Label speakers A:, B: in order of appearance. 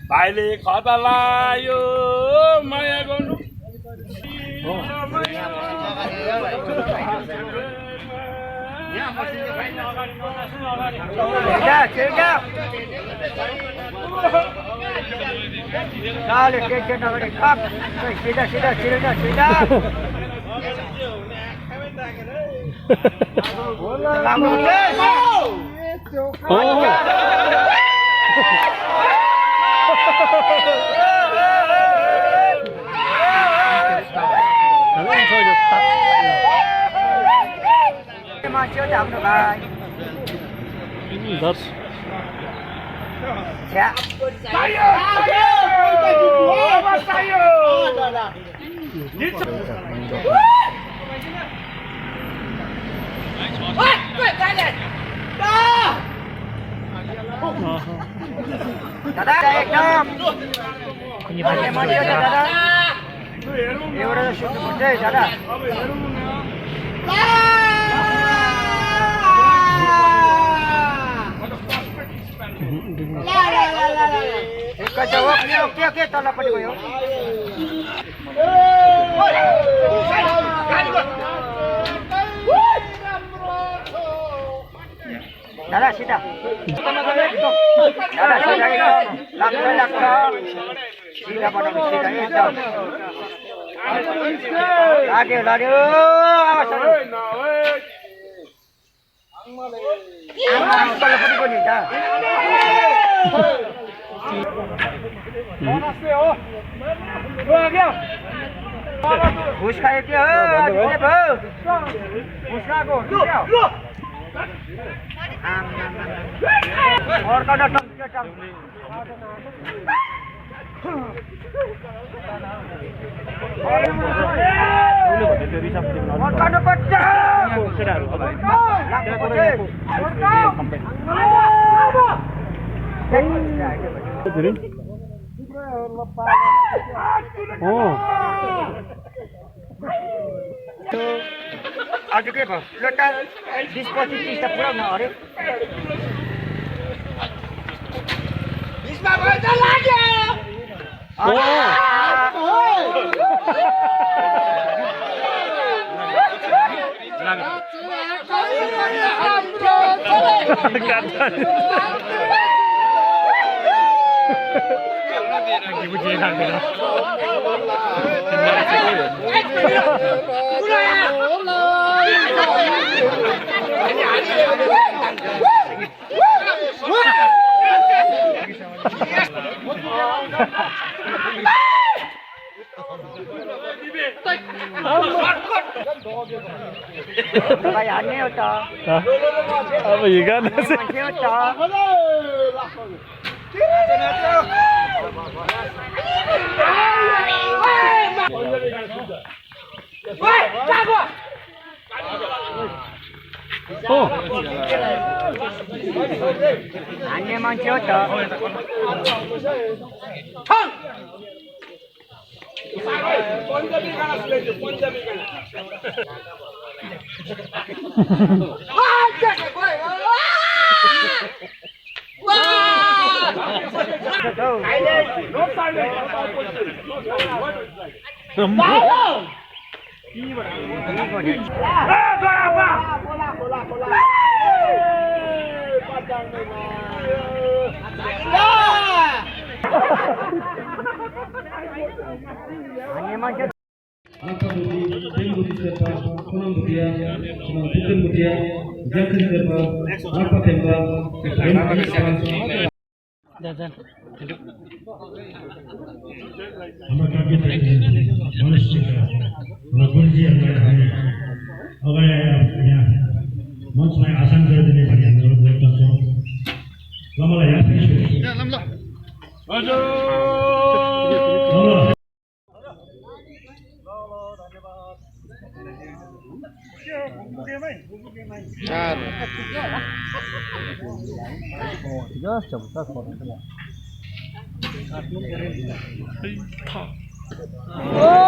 A: भाइले खदा लायो माया गर्नु दादा एकदम कुनै भाषा मर्यो दादा एउटा सुन्नु हुन्छ है दादा के तलपट्टि गयो दादा सीधा दादा सीधा एकदम लाग्छ सीधा बनाउनु सीधा एकदम लाग्यो लाग्यो तलपट्टि पनि त घुस खायो के हो घुस खाएको आज के भयो लोटा 20-25 त पुरा नहर्यो 20 मा भयो त लाग्यो भाइ हान्ने हो त
B: अब हिँड्न
A: मान्छे हो त अन्य माणसे होतं अन्य माणसे
C: मंच में आसान कर देने वाले अनुरोध करता हूँ लम्बा याद
B: Ôi,